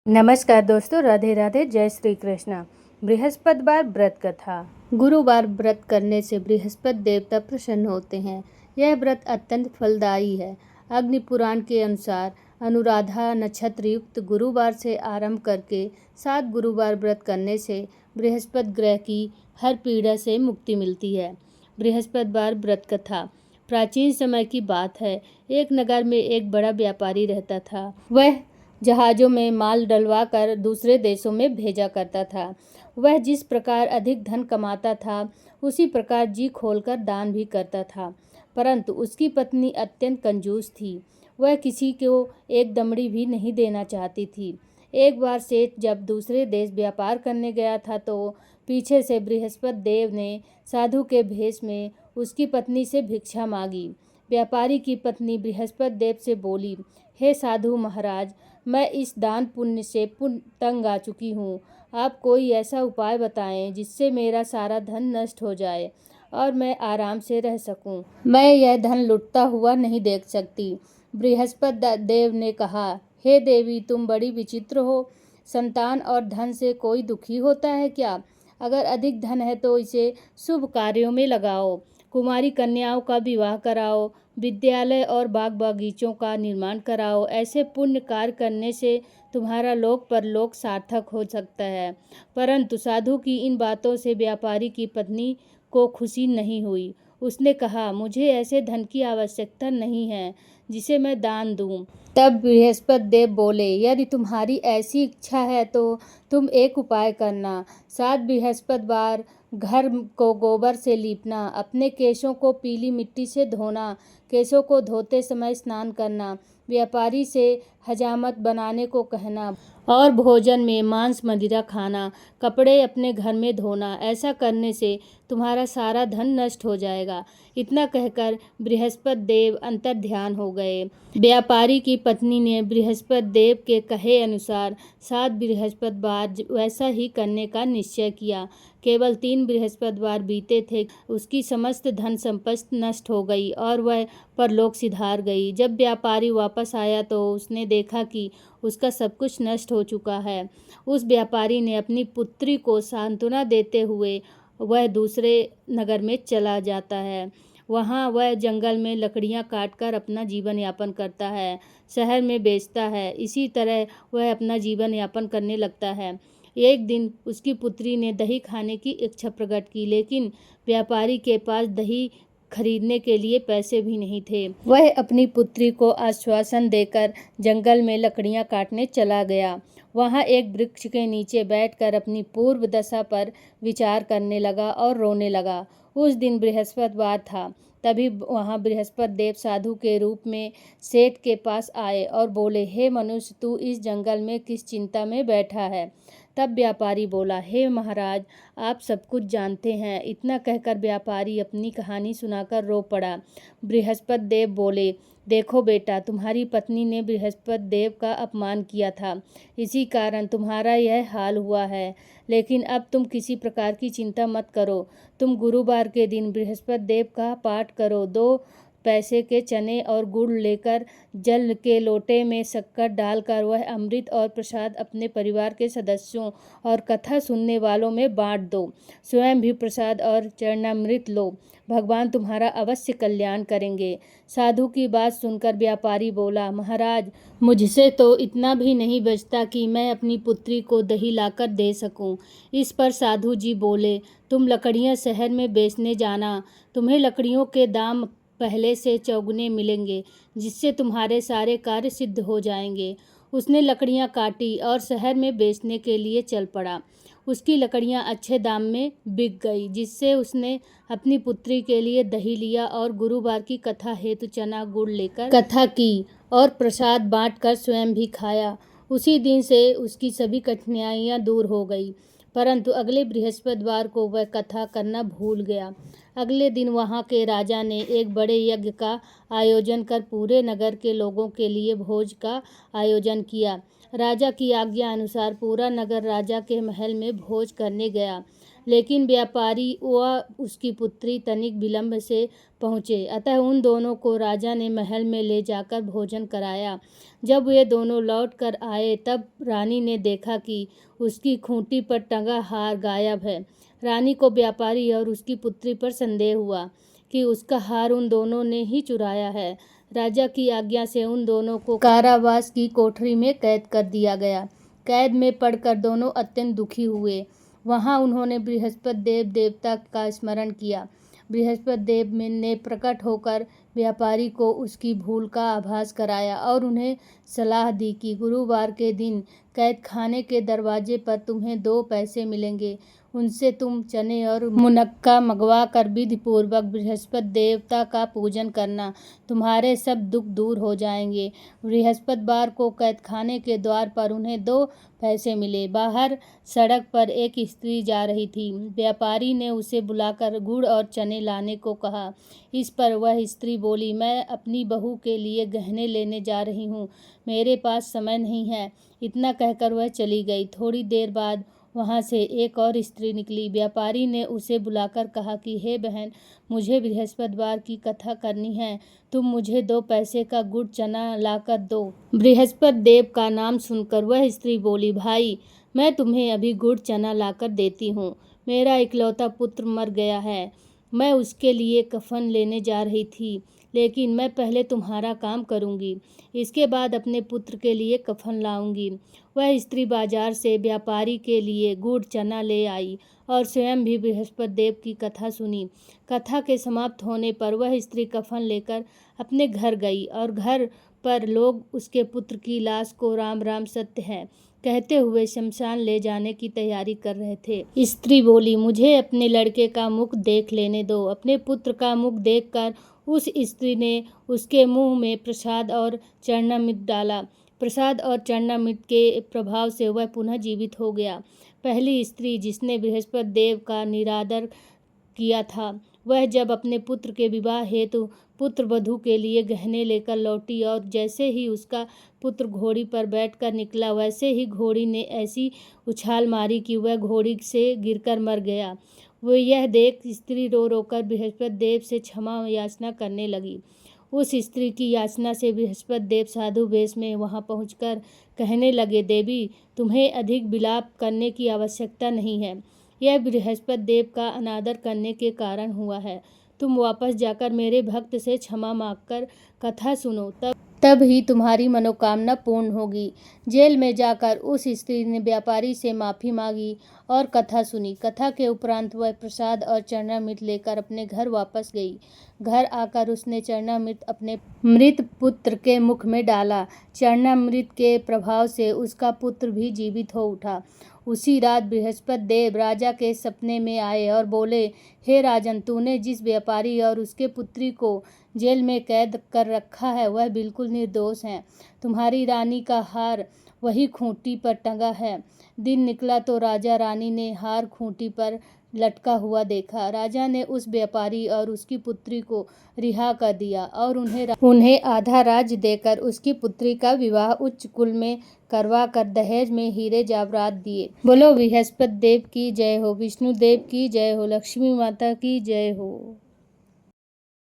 नमस्कार दोस्तों, राधे राधे, जय श्री कृष्णा। बृहस्पतिवार व्रत कथा। गुरुवार व्रत करने से बृहस्पति देवता प्रसन्न होते हैं। यह व्रत अत्यंत फलदायी है। अग्नि पुराण के अनुसार अनुराधा नक्षत्र युक्त गुरुवार से आरंभ करके 7 गुरुवार व्रत करने से बृहस्पति ग्रह की हर पीड़ा से मुक्ति मिलती है। बृहस्पतिवार व्रत कथा। प्राचीन समय की बात है। एक नगर में एक बड़ा व्यापारी रहता था। वह जहाज़ों में माल डलवा कर दूसरे देशों में भेजा करता था। वह जिस प्रकार अधिक धन कमाता था, उसी प्रकार जी खोलकर दान भी करता था। परंतु उसकी पत्नी अत्यंत कंजूस थी। वह किसी को एक दमड़ी भी नहीं देना चाहती थी। एक बार सेठ जब दूसरे देश व्यापार करने गया था तो पीछे से बृहस्पति देव ने साधु के भेष में उसकी पत्नी से भिक्षा मांगी। व्यापारी की पत्नी बृहस्पति देव से बोली, हे साधु महाराज, मैं इस दान पुण्य से तंग आ चुकी हूँ। आप कोई ऐसा उपाय बताएं जिससे मेरा सारा धन नष्ट हो जाए और मैं आराम से रह सकूं। मैं यह धन लुटता हुआ नहीं देख सकती। बृहस्पति देव ने कहा, हे देवी, तुम बड़ी विचित्र हो। संतान और धन से कोई दुखी होता है क्या? अगर अधिक धन है तो इसे शुभ कार्यों में लगाओ। कुमारी कन्याओं का विवाह कराओ, विद्यालय और बाग बागीचों का निर्माण कराओ। ऐसे पुण्य कार्य करने से तुम्हारा लोक परलोक सार्थक हो सकता है। परंतु साधु की इन बातों से व्यापारी की पत्नी को खुशी नहीं हुई। उसने कहा, मुझे ऐसे धन की आवश्यकता नहीं है जिसे मैं दान दूं। तब बृहस्पति देव बोले, यदि तुम्हारी ऐसी इच्छा है तो तुम एक उपाय करना। 7 बृहस्पतिवार घर को गोबर से लीपना, अपने केशों को पीली मिट्टी से धोना, केशों को धोते समय स्नान करना, व्यापारी से हजामत बनाने को कहना और भोजन में मांस मदिरा खाना, कपड़े अपने घर में धोना। ऐसा करने से तुम्हारा सारा धन नष्ट हो जाएगा। इतना कहकर बृहस्पति देव अंतर्ध्यान हो गए। व्यापारी की पत्नी ने बृहस्पति देव के कहे अनुसार 7 बृहस्पतिवार वैसा ही करने का निश्चय किया। केवल 3 बृहस्पतिवार बीते थे, उसकी समस्त धन संपत्ति नष्ट हो गई और वह परलोक सिधार गई। जब व्यापारी वापस आया तो उसने देखा कि उसका सब कुछ नष्ट हो चुका है। उस व्यापारी ने अपनी पुत्री को सांत्वना देते हुए वह दूसरे नगर में चला जाता है। वहाँ वह जंगल में लकड़ियाँ काटकर अपना जीवन यापन करता है, शहर में बेचता है। इसी तरह वह अपना जीवन यापन करने लगता है। एक दिन उसकी पुत्री ने दही खाने की इच्छा प्रकट की, लेकिन व्यापारी के पास दही खरीदने के लिए पैसे भी नहीं थे। वह अपनी पुत्री को आश्वासन देकर जंगल में लकड़ियां काटने चला गया। वहां एक वृक्ष के नीचे बैठकर अपनी पूर्व दशा पर विचार करने लगा और रोने लगा। उस दिन बृहस्पतिवार था। तभी वहां बृहस्पति देव साधु के रूप में सेठ के पास आए और बोले, हे मनुष्य, तू इस जंगल में किस चिंता में बैठा है? तब व्यापारी बोला, हे महाराज, आप सब कुछ जानते हैं। इतना कहकर व्यापारी अपनी कहानी सुनाकर रो पड़ा। बृहस्पति देव बोले, देखो बेटा, तुम्हारी पत्नी ने बृहस्पति देव का अपमान किया था, इसी कारण तुम्हारा यह हाल हुआ है। लेकिन अब तुम किसी प्रकार की चिंता मत करो। तुम गुरुवार के दिन बृहस्पति देव का पाठ करो। 2 पैसे के चने और गुड़ लेकर जल के लोटे में शक्कर डालकर वह अमृत और प्रसाद अपने परिवार के सदस्यों और कथा सुनने वालों में बांट दो। स्वयं भी प्रसाद और चरणामृत लो। भगवान तुम्हारा अवश्य कल्याण करेंगे। साधु की बात सुनकर व्यापारी बोला, महाराज, मुझसे तो इतना भी नहीं बचता कि मैं अपनी पुत्री को दही लाकर दे सकूं। इस पर साधु जी बोले, तुम लकड़ियां शहर में बेचने जाना। तुम्हें लकड़ियों के दाम पहले से चौगुने मिलेंगे, जिससे तुम्हारे सारे कार्य सिद्ध हो जाएंगे। उसने लकड़ियां काटी और शहर में बेचने के लिए चल पड़ा। उसकी लकड़ियां अच्छे दाम में बिक गई, जिससे उसने अपनी पुत्री के लिए दही लिया और गुरुवार की कथा हेतु चना गुड़ लेकर कथा की और प्रसाद बांटकर स्वयं भी खाया। उसी दिन से उसकी सभी कठिनाइयां दूर हो गई। परंतु अगले बृहस्पतिवार को वह कथा करना भूल गया। अगले दिन वहां के राजा ने एक बड़े यज्ञ का आयोजन कर पूरे नगर के लोगों के लिए भोज का आयोजन किया। राजा की आज्ञा अनुसार पूरा नगर राजा के महल में भोज करने गया, लेकिन व्यापारी व उसकी पुत्री तनिक विलंब से पहुँचे। अतः उन दोनों को राजा ने महल में ले जाकर भोजन कराया। जब वे दोनों लौट कर आए तब रानी ने देखा कि उसकी खूंटी पर टंगा हार गायब है। रानी को व्यापारी और उसकी पुत्री पर संदेह हुआ कि उसका हार उन दोनों ने ही चुराया है। राजा की आज्ञा से उन दोनों को कारावास की कोठरी में कैद कर दिया गया। कैद में पड़कर दोनों अत्यंत दुखी हुए। वहां उन्होंने बृहस्पति देवता का स्मरण किया। बृहस्पति देव ने प्रकट होकर व्यापारी को उसकी भूल का आभास कराया और उन्हें सलाह दी कि गुरुवार के दिन कैद खाने के दरवाजे पर तुम्हें 2 पैसे मिलेंगे। उनसे तुम चने और मुनक्का मंगवा कर विधि पूर्वक बृहस्पति देवता का पूजन करना, तुम्हारे सब दुख दूर हो जाएंगे। बृहस्पतिवार को कैदखाने के द्वार पर उन्हें 2 पैसे मिले। बाहर सड़क पर एक स्त्री जा रही थी। व्यापारी ने उसे बुलाकर गुड़ और चने लाने को कहा। इस पर वह स्त्री बोली, मैं अपनी बहू के लिए गहने लेने जा रही हूँ, मेरे पास समय नहीं है। इतना कहकर वह चली गई। थोड़ी देर बाद वहाँ से एक और स्त्री निकली। व्यापारी ने उसे बुलाकर कहा कि हे बहन, मुझे बृहस्पतिवार की कथा करनी है, तुम मुझे 2 पैसे का गुड़ चना लाकर दो। बृहस्पति देव का नाम सुनकर वह स्त्री बोली, भाई मैं तुम्हें अभी गुड़ चना लाकर देती हूँ। मेरा इकलौता पुत्र मर गया है, मैं उसके लिए कफन लेने जा रही थी, लेकिन मैं पहले तुम्हारा काम करूँगी, इसके बाद अपने पुत्र के लिए कफन लाऊंगी। वह स्त्री बाजार से व्यापारी के लिए गुड़ चना ले आई और स्वयं भी बृहस्पति देव की कथा सुनी। कथा के समाप्त होने पर वह स्त्री कफन लेकर अपने घर गई और घर पर लोग उसके पुत्र की लाश को राम राम सत्य है कहते हुए शमशान ले जाने की तैयारी कर रहे थे। स्त्री बोली, मुझे अपने लड़के का मुख देख लेने दो। अपने पुत्र का मुख देखकर उस स्त्री ने उसके मुंह में प्रसाद और चरणामृत डाला। प्रसाद और चरणामृत के प्रभाव से वह पुनः जीवित हो गया। पहली स्त्री जिसने बृहस्पति देव का निरादर किया था, वह जब अपने पुत्र के विवाह हेतु पुत्र वधू के लिए गहने लेकर लौटी और जैसे ही उसका पुत्र घोड़ी पर बैठकर निकला, वैसे ही घोड़ी ने ऐसी उछाल मारी कि वह घोड़ी से गिरकर मर गया। वो यह देख स्त्री रो रोकर बृहस्पति देव से क्षमा याचना करने लगी। उस स्त्री की याचना से बृहस्पति देव साधु वेश में वहां पहुंचकर कहने लगे, देवी तुम्हें अधिक विलाप करने की आवश्यकता नहीं है, यह बृहस्पति देव का अनादर करने के कारण हुआ है। तुम वापस जाकर मेरे भक्त से क्षमा मांगकर कथा सुनो, तब ही तुम्हारी मनोकामना पूर्ण होगी। जेल में जाकर उस स्त्री ने व्यापारी से माफ़ी मांगी और कथा सुनी। कथा के उपरांत वह प्रसाद और चरणामृत लेकर अपने घर वापस गई। घर आकर उसने चरणामृत अपने मृत पुत्र के मुख में डाला। चरणामृत के प्रभाव से उसका पुत्र भी जीवित हो उठा। उसी रात बृहस्पति देव राजा के सपने में आए और बोले, हे राजन, तूने जिस व्यापारी और उसके पुत्री को जेल में कैद कर रखा है वह बिल्कुल निर्दोष हैं। तुम्हारी रानी का हार वही खूंटी पर टंगा है। दिन निकला तो राजा रानी ने हार खूंटी पर लटका हुआ देखा। राजा ने उस व्यापारी और उसकी पुत्री को रिहा कर दिया और उन्हें आधा राज्य देकर उसकी पुत्री का विवाह उच्च कुल में करवा कर दहेज में हीरे जावरात दिए। बोलो बृहस्पति देव की जय हो, विष्णु देव की जय हो, लक्ष्मी माता की जय हो।